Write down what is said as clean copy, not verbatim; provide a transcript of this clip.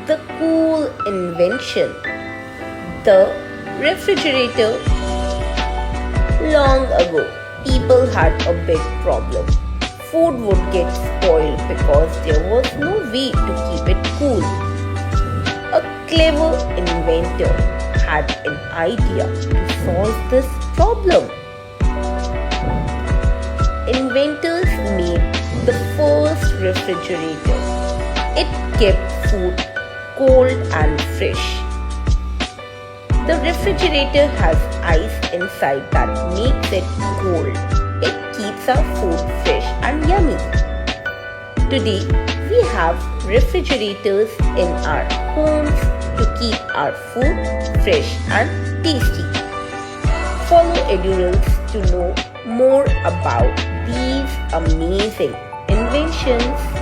The cool invention, the refrigerator. Long ago, people had a big problem. Food would get spoiled because there was no way to keep it cool. A clever inventor had an idea to solve this problem. Inventors made the first refrigerator. It kept food cold and fresh. The refrigerator has ice inside that makes it cold. It keeps our food fresh and yummy. Today, we have refrigerators in our homes to keep our food fresh and tasty. Follow Edurills to know more about these amazing inventions.